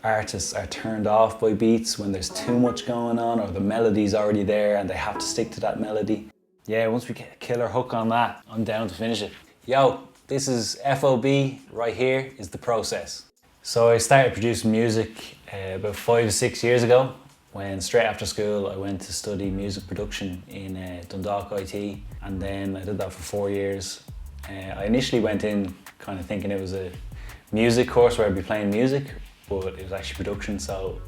artists are turned off by beats when there's too much going on or the melody's already there and they have to stick to that melody. Yeah, once we get a killer hook on that, I'm down to finish it. Yo, this is F.O.B. Right here is the process. So I started producing music about 5 or 6 years ago, when straight after school I went to study music production in DKIT, and then I did that for 4 years. I initially went in kind of thinking it was a music course where I'd be playing music, but it was actually production, so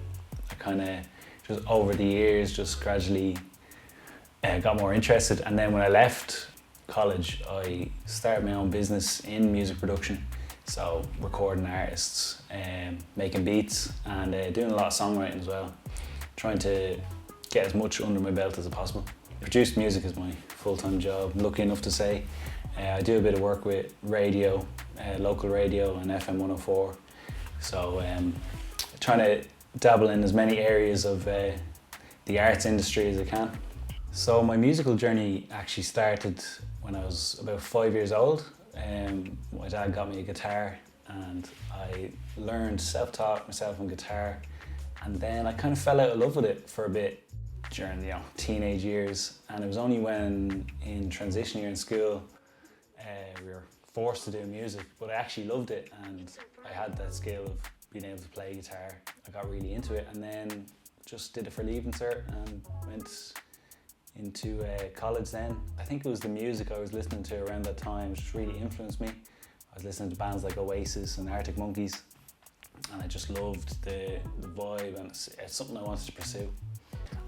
I kind of just over the years just gradually got more interested. And then when I left college, I started my own business in music production, so recording artists, making beats, and doing a lot of songwriting as well, trying to get as much under my belt as possible. Produced music is my full-time job, I'm lucky enough to say. I do a bit of work with radio, local radio and FM 104, so trying to dabble in as many areas of the arts industry as I can. So my musical journey actually started when I was about 5 years old. My dad got me a guitar and I learned, self-taught myself on guitar, and then I kind of fell out of love with it for a bit during the teenage years, and it was only when in transition year in school we were forced to do music, but I actually loved it and I had that skill of being able to play guitar. I got really into it and then just did it for Leaving Cert and went into college then. I think it was the music I was listening to around that time which really influenced me. I was listening to bands like Oasis and Arctic Monkeys, and I just loved the vibe, and it's something I wanted to pursue.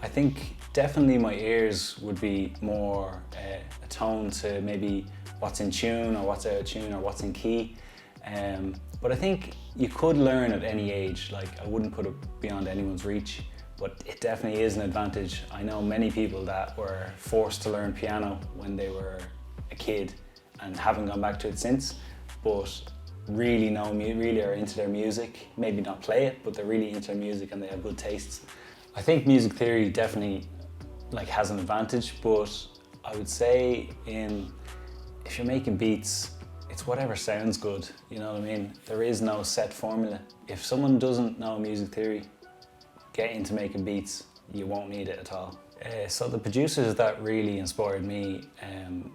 I think definitely my ears would be more attuned to maybe what's in tune or what's out of tune or what's in key. But I think you could learn at any age, like I wouldn't put it beyond anyone's reach, but it definitely is an advantage. I know many people that were forced to learn piano when they were a kid and haven't gone back to it since, but really are into their music. Maybe not play it, but they're really into their music and they have good tastes. I think music theory definitely has an advantage, but I would say if you're making beats, it's whatever sounds good, you know what I mean? There is no set formula. If someone doesn't know music theory, get into making beats, you won't need it at all. So the producers that really inspired me,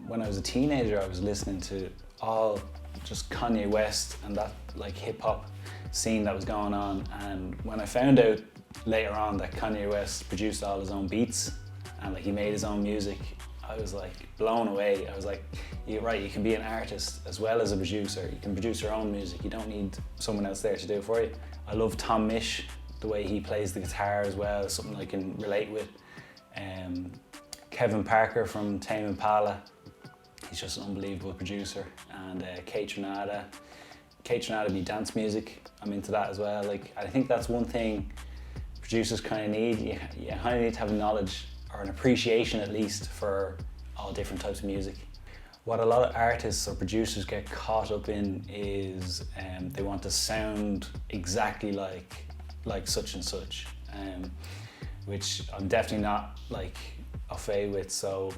when I was a teenager, I was listening to all just Kanye West and that hip hop scene that was going on, and when I found out later on that Kanye West produced all his own beats and he made his own music, I was blown away. I was like, you're right, you can be an artist as well as a producer. You can produce your own music. You don't need someone else there to do it for you. I love Tom Misch, the way he plays the guitar as well, something I can relate with. Kevin Parker from Tame Impala, he's just an unbelievable producer. And Kate Renata be dance music. I'm into that as well. I think that's one thing producers kind of need. You kind of need to have knowledge or an appreciation at least for all different types of music. What a lot of artists or producers get caught up in is they want to sound exactly like such and such, which I'm definitely not au fait with. So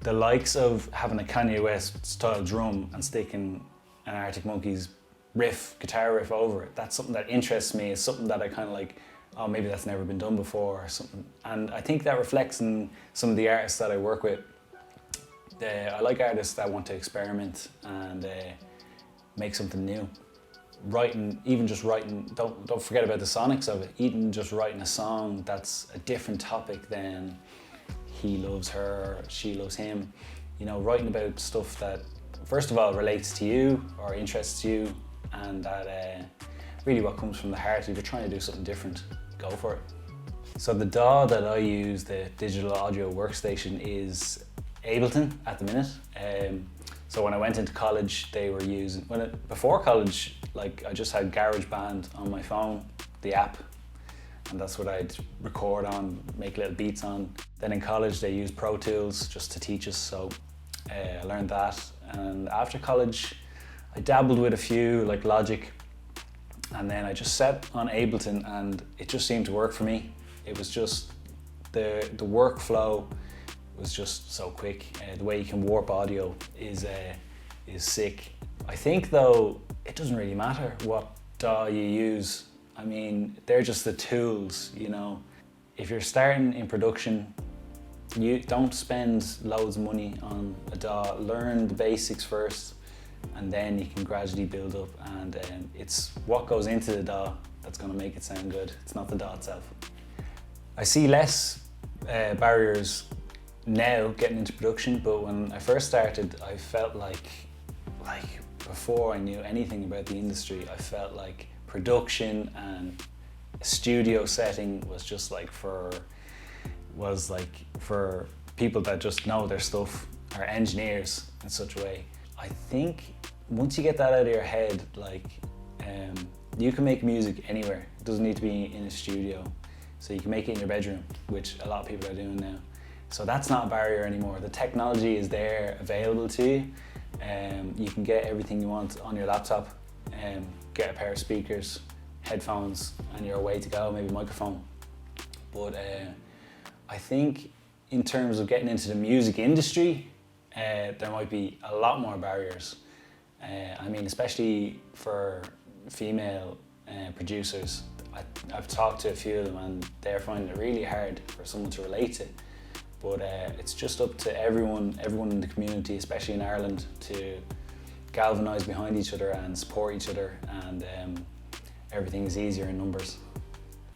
the likes of having a Kanye West style drum and sticking an Arctic Monkeys guitar riff over it, that's something that interests me. It's something that I kind of oh, maybe that's never been done before or something. And I think that reflects in some of the artists that I work with. I like artists that want to experiment and make something new. Even just writing, don't forget about the sonics of it, even just writing a song that's a different topic than he loves her, or she loves him. Writing about stuff that, first of all, relates to you or interests you, and that really what comes from the heart. If you're trying to do something different, go for it. So the DAW that I use, the digital audio workstation, is Ableton at the minute. So when I went into college, they were using, before college, I just had GarageBand on my phone, the app, and that's what I'd record on, make little beats on. Then in college, they used Pro Tools just to teach us, so I learned that. And after college, I dabbled with a few, Logic, and then I just set on Ableton and it just seemed to work for me. It was just, the workflow was just so quick. The way you can warp audio is sick. I think though, it doesn't really matter what DAW you use I mean, they're just the tools, you know. If you're starting in production, you don't spend loads of money on a DAW. Learn the basics first, and then you can gradually build up. And it's what goes into the DAW that's going to make it sound good. It's not the DAW itself. I see less barriers now getting into production, but when I first started, I felt like before I knew anything about the industry, I felt like production and a studio setting was just like for people that just know their stuff, or engineers in such a way. I think once you get that out of your head, you can make music anywhere. It doesn't need to be in a studio. So you can make it in your bedroom, which a lot of people are doing now. So that's not a barrier anymore. The technology is there, available to you. You can get everything you want on your laptop. Get a pair of speakers, headphones, and you're away to go, maybe a microphone. But I think in terms of getting into the music industry, there might be a lot more barriers. I mean, especially for female producers. I've talked to a few of them and they're finding it really hard for someone to relate to. But it's just up to everyone in the community, especially in Ireland, to galvanise behind each other and support each other, and everything is easier in numbers.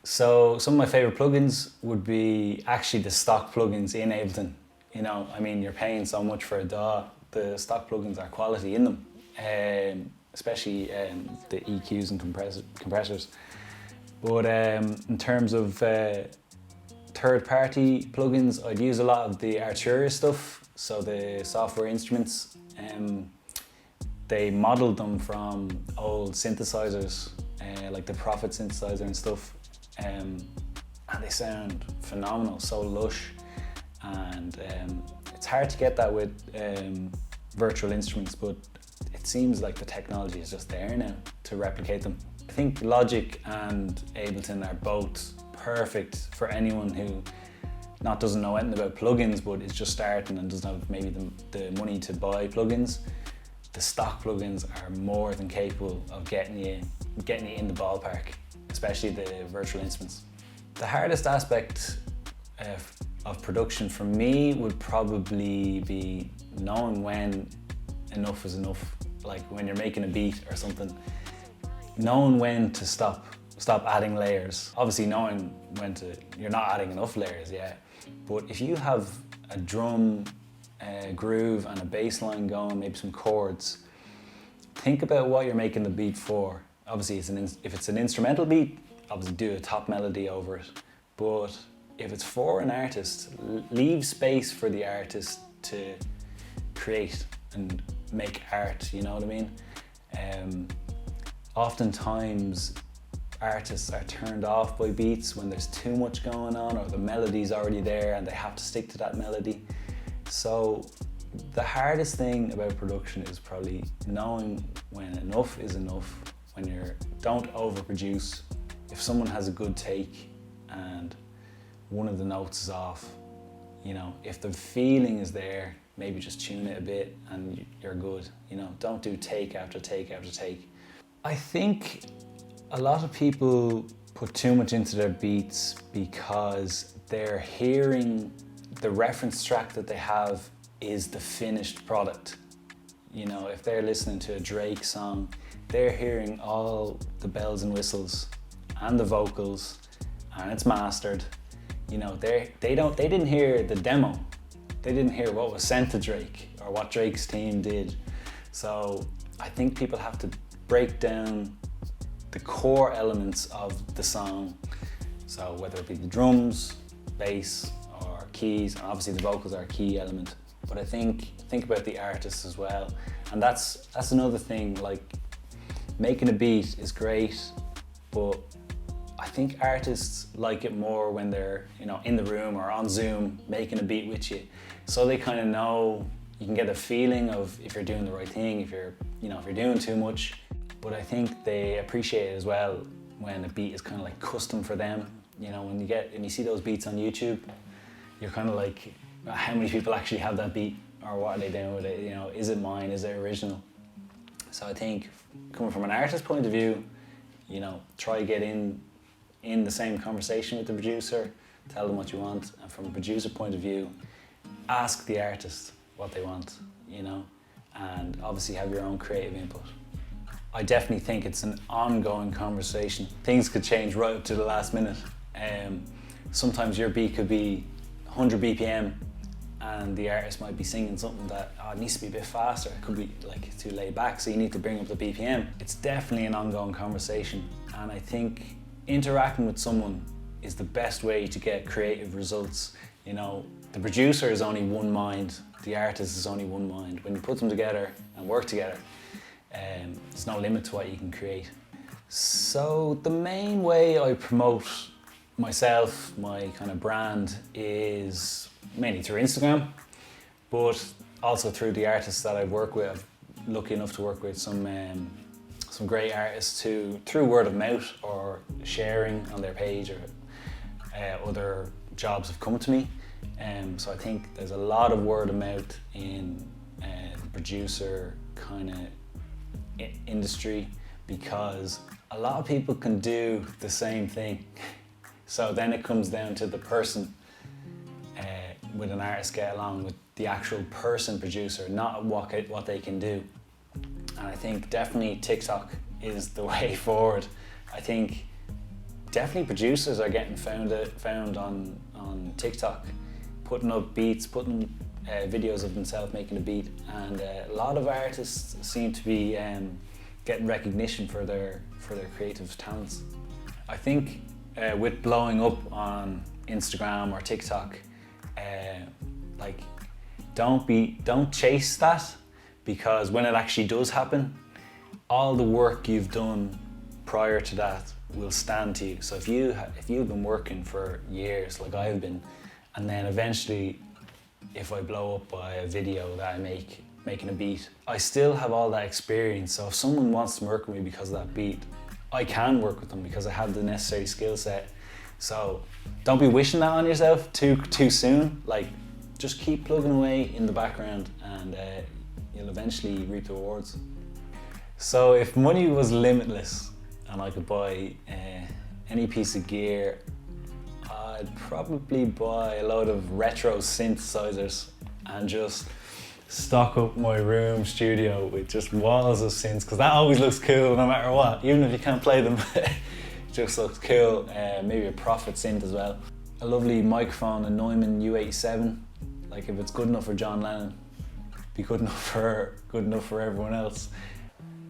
So some of my favourite plugins would be actually the stock plugins in Ableton. You know, I mean, you're paying so much for a DAW, the stock plugins are quality in them, especially the EQs and compressors. But in terms of third-party plugins, I'd use a lot of the Arturia stuff, so the software instruments. They modelled them from old synthesizers, like the Prophet synthesizer and stuff, and they sound phenomenal, so lush. And it's hard to get that with virtual instruments, but it seems like the technology is just there now to replicate them. I think Logic and Ableton are both perfect for anyone who doesn't know anything about plugins but is just starting and doesn't have maybe the money to buy plugins. The stock plugins are more than capable of getting you in the ballpark, especially the virtual instruments. The hardest aspect of production for me would probably be knowing when enough is enough. Like when you're making a beat or something, knowing when to stop adding layers. Obviously knowing when you're not adding enough layers yet, but if you have a drum groove and a bass line going, maybe some chords, think about what you're making the beat for. Obviously if it's an instrumental beat, obviously do a top melody over it. But if it's for an artist, leave space for the artist to create and make art, you know what I mean? Oftentimes artists are turned off by beats when there's too much going on, or the melody's already there and they have to stick to that melody. So the hardest thing about production is probably knowing when enough is enough, when don't overproduce. If someone has a good take and one of the notes is off, you know, if the feeling is there, maybe just tune it a bit and you're good. You know, don't do take after take after take. I think a lot of people put too much into their beats because they're hearing the reference track that they have is the finished product. You know, if they're listening to a Drake song, they're hearing all the bells and whistles and the vocals, and it's mastered. You know, they didn't hear the demo. They didn't hear what was sent to Drake or what Drake's team did. So I think people have to break down the core elements of the song. So whether it be the drums, bass, or keys, and obviously the vocals are a key element. But I think about the artist as well. And that's another thing, like making a beat is great, but I think artists like it more when they're, you know, in the room or on Zoom making a beat with you. So they kind of know, you can get a feeling of if you're doing the right thing, if you're doing too much. But I think they appreciate it as well when a beat is kind of like custom for them. You know, when you see those beats on YouTube, you're kind of like, how many people actually have that beat, or what are they doing with it? You know, is it mine? Is it original? So I think coming from an artist's point of view, You know, try get in the same conversation with the producer, tell them what you want, and from a producer point of view, ask the artist what they want, you know, and obviously have your own creative input. I definitely think it's an ongoing conversation. Things could change right up to the last minute. Sometimes your beat could be 100 BPM and the artist might be singing something that it needs to be a bit faster. It could be like too laid back, so you need to bring up the BPM. It's definitely an ongoing conversation, and I think interacting with someone is the best way to get creative results. You know, the producer is only one mind, the artist is only one mind. When you put them together and work together, there's no limit to what you can create. So the main way I promote myself, my kind of brand, is mainly through Instagram, but also through the artists that I work with. I'm lucky enough to work with some great artists through word of mouth or sharing on their page, or other jobs have come to me. So I think there's a lot of word of mouth in the producer kind of industry, because a lot of people can do the same thing. So then it comes down to the person with an artist get along with the actual person producer, not what they can do. And I think definitely TikTok is the way forward. I think definitely producers are getting found on TikTok, putting up beats, putting videos of themselves making a beat, and a lot of artists seem to be getting recognition for their creative talents. I think with blowing up on Instagram or TikTok, like don't chase that, because when it actually does happen, all the work you've done prior to that will stand to you. So if you've been working for years like I've been, and then eventually if I blow up by a video that I making a beat, I still have all that experience. So if someone wants to work with me because of that beat, I can work with them because I have the necessary skill set. So don't be wishing that on yourself too soon. Like, just keep plugging away in the background, and you'll eventually reap the rewards. So if money was limitless and I could buy any piece of gear, I'd probably buy a load of retro synthesizers and just stock up my room studio with just walls of synths, because that always looks cool no matter what, even if you can't play them. It just looks cool. Maybe a Prophet synth as well. A lovely microphone, a Neumann U87. Like, if it's good enough for John Lennon, be good enough for everyone else.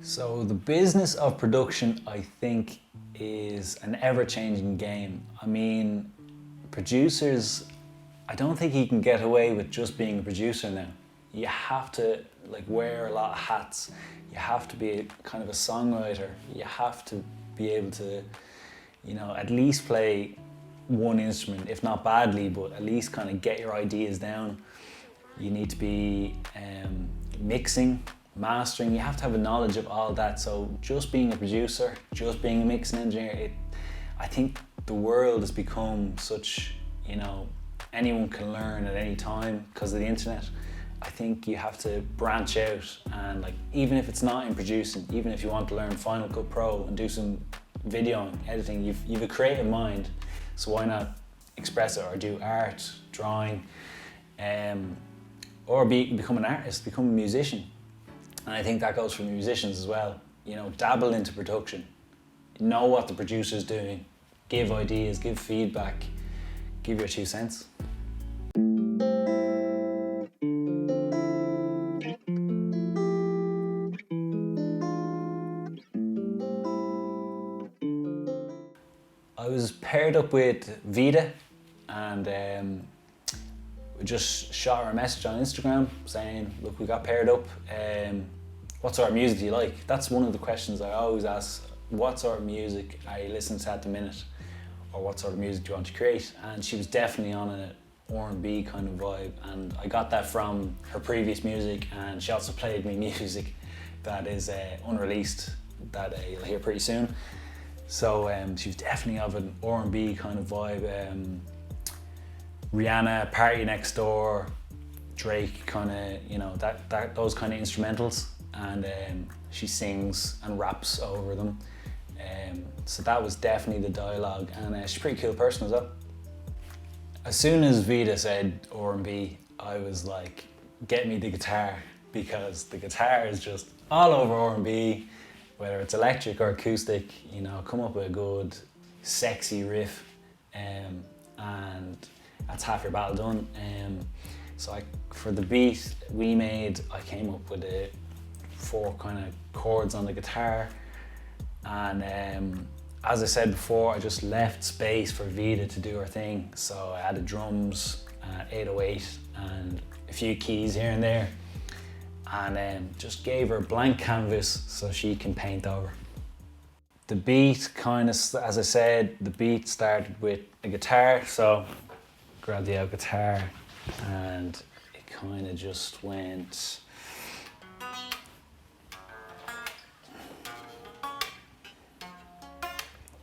So the business of production, I think, is an ever-changing game. I mean, producers, I don't think you can get away with just being a producer now. You have to wear a lot of hats. You have to be kind of a songwriter. You have to be able to, at least play one instrument, if not badly, but at least kind of get your ideas down. You need to be mixing, mastering. You have to have a knowledge of all that. So just being a producer, just being a mixing engineer, I think the world has become such, anyone can learn at any time because of the internet. I think you have to branch out, and even if it's not in producing, even if you want to learn Final Cut Pro and do some videoing, editing, you've a creative mind, so why not express it, or do art, drawing, or become an artist, become a musician. And I think that goes for musicians as well. Dabble into production, know what the producer's doing, give ideas, give feedback, give your 2 cents. I was paired up with Vida, and we just shot her a message on Instagram saying, look, we got paired up. What sort of music do you like? That's one of the questions I always ask. What sort of music are you listening to at the minute? Or what sort of music do you want to create? And she was definitely on an R&B kind of vibe, and I got that from her previous music, and she also played me music that is unreleased that you'll hear pretty soon. So she was definitely of an R&B kind of vibe. Rihanna, Party Next Door, Drake, kind of, those kind of instrumentals, and she sings and raps over them. So that was definitely the dialogue, and she's a pretty cool person as well. As soon as Vida said R&B, I was like, get me the guitar, because the guitar is just all over R&B, whether it's electric or acoustic, you know, come up with a good, sexy riff, and that's half your battle done. So for the beat I came up with 4 kind of chords on the guitar, and as I said before, I just left space for Vida to do her thing. So I added drums, 808, and a few keys here and there, and just gave her a blank canvas so she can paint over. The beat kind of, as I said, the beat started with a guitar, so grabbed the guitar, and it kind of just went.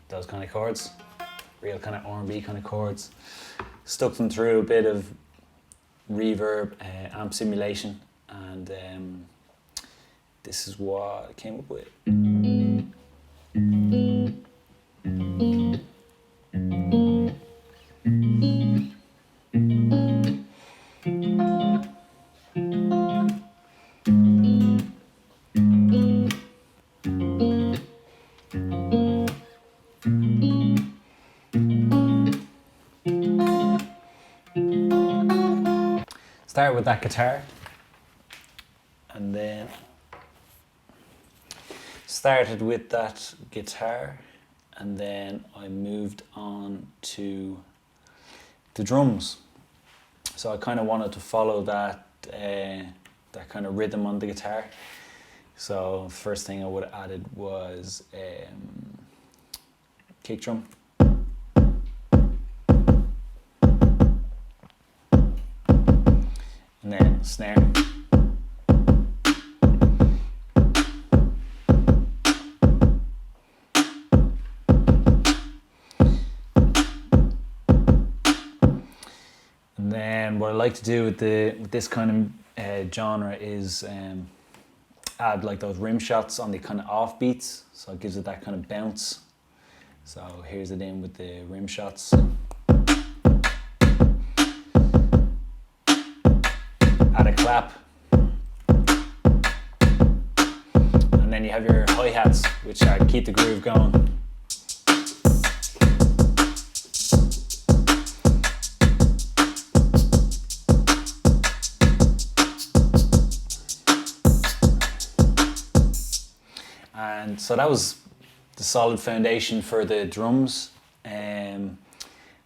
Those kind of chords, real kind of R&B kind of chords. Stuck them through a bit of reverb, amp simulation, and this is what I came up with. Start with that guitar, and then started with that guitar, and then I moved on to the drums. So I kind of wanted to follow that kind of rhythm on the guitar. So first thing I would have added was kick drum. And then snare. And then what I like to do with this kind of genre is add like those rim shots on the kind of off beats, so it gives it that kind of bounce. So here's it in with the rim shots. Add a clap, and then you have your hi-hats, which keep the groove going. And so that was the solid foundation for the drums.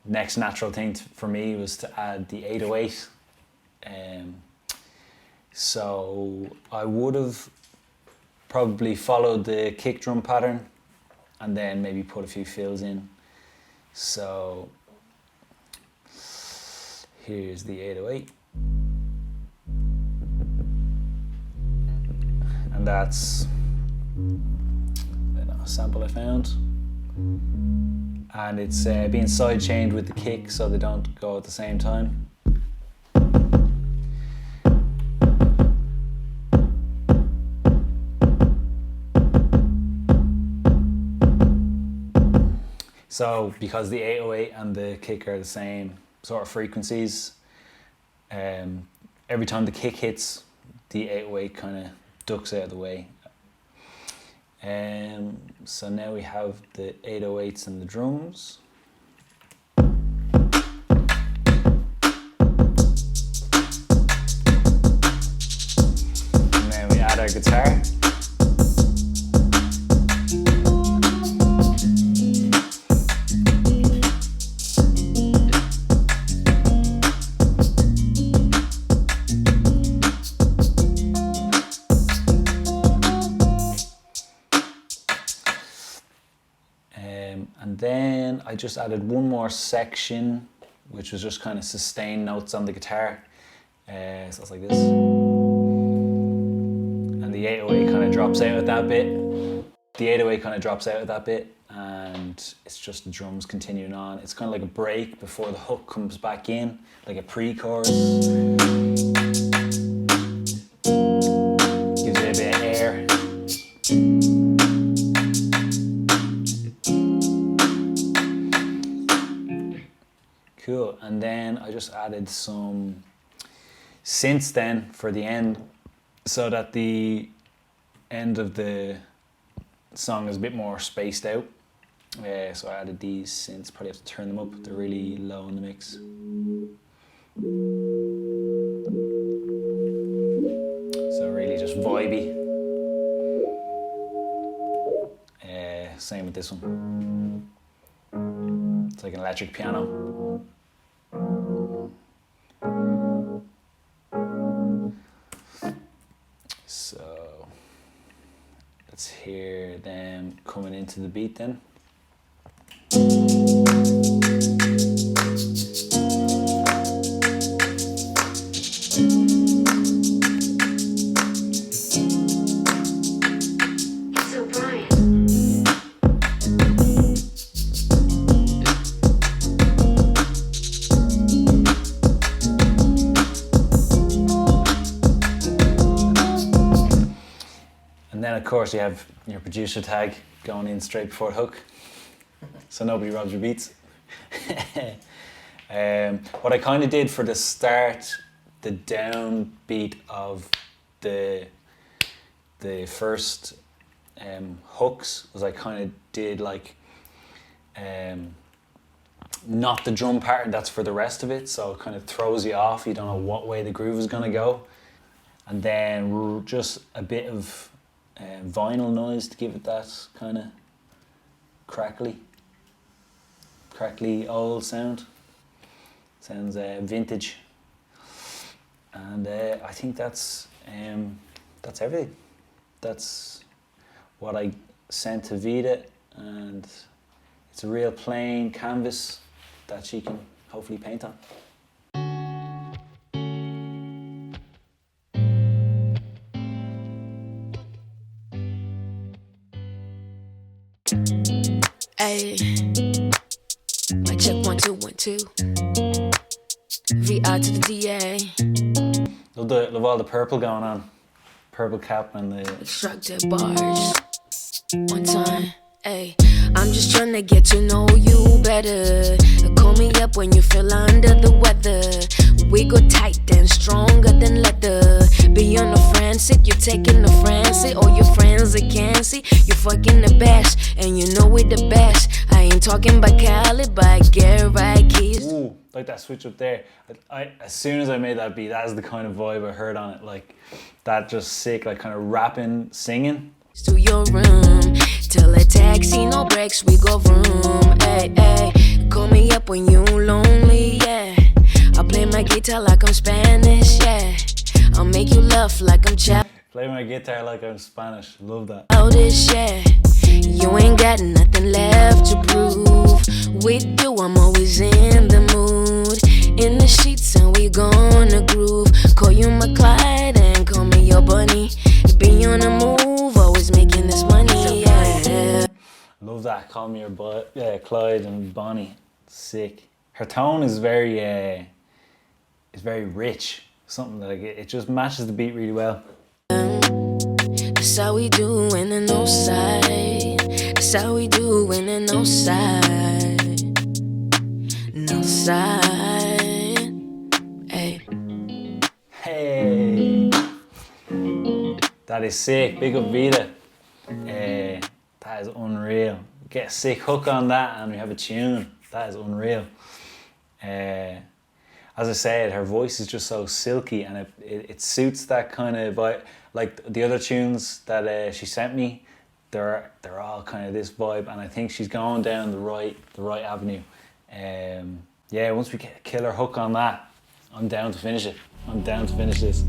Next natural thing for me was to add the 808. So I would have probably followed the kick drum pattern and then maybe put a few fills in. So here's the 808. And that's a sample I found. And it's being side chained with the kick so they don't go at the same time. So because the 808 and the kick are the same sort of frequencies, every time the kick hits, the 808 kind of ducks out of the way. So now we have the 808s and the drums. And then we add our guitar. And then I just added one more section, which was just kind of sustained notes on the guitar. So it's like this. And the 808 kind of drops out at that bit. The 808 kind of drops out at that bit, and it's just the drums continuing on. It's kind of like a break before the hook comes back in, like a pre-chorus. Gives it a bit of air. Cool, and then I just added some synths then for the end, so that the end of the song is a bit more spaced out. So I added these synths, probably have to turn them up, they're really low in the mix. So really just vibey. Same with this one. It's like an electric piano. So let's hear them coming into the beat then. Of course you have your producer tag going in straight before the hook, so nobody robs your beats. What I kind of did for the start, the downbeat of the first hooks, was I kind of did like not the drum part, that's for the rest of it, so it kind of throws you off, you don't know what way the groove is going to go. And then just a bit of vinyl noise to give it that kind of crackly old sound. Sounds vintage. And I think that's everything. That's what I sent to Vida, and it's a real plain canvas that she can hopefully paint on. Ay, my check 1 2 1 2. VI to the DA. Love all the purple going on. Purple cap and the Xtracted Bars. One time, ay. I'm just trying to get to know you better. Call me up when you feel under the weather. We go tight and stronger than leather. Beyond the frantic, you taking the frantic. All your friends that can't see, you fucking the best, and you know we the best. I ain't talking about Cali, but I get right keys. Ooh, like that switch up there. As soon as I made that beat, that is the kind of vibe I heard on it. Like that, just sick, like kind of rapping, singing. To your room, tell a taxi, no brakes, we go vroom. Ay, ay, call me up when you lonely, yeah. I'll play my guitar like I'm Spanish, yeah. I'll make you laugh like I'm child. Play my guitar like I'm Spanish, love that. Oh, this, yeah. You ain't got nothing left to prove. With you, I'm always in the mood. In the sheets, and we gonna groove. Call you my Clyde and call me your bunny. Be on the move, always making this money, yeah. Love that, call me your Clyde and Bonnie. Sick. Her tone is very rich. Something that it just matches the beat really well. That's how we do in the no side. That's how we do in the no side. No side. Hey. Hey. That is sick. Big up Vida. That is unreal. Get a sick hook on that and we have a tune. That is unreal. As I said, her voice is just so silky, and it suits that kind of vibe. Like the other tunes that she sent me, they're all kind of this vibe, and I think she's going down the right avenue. Yeah, once we get a killer hook on that, I'm down to finish it. I'm down to finish this.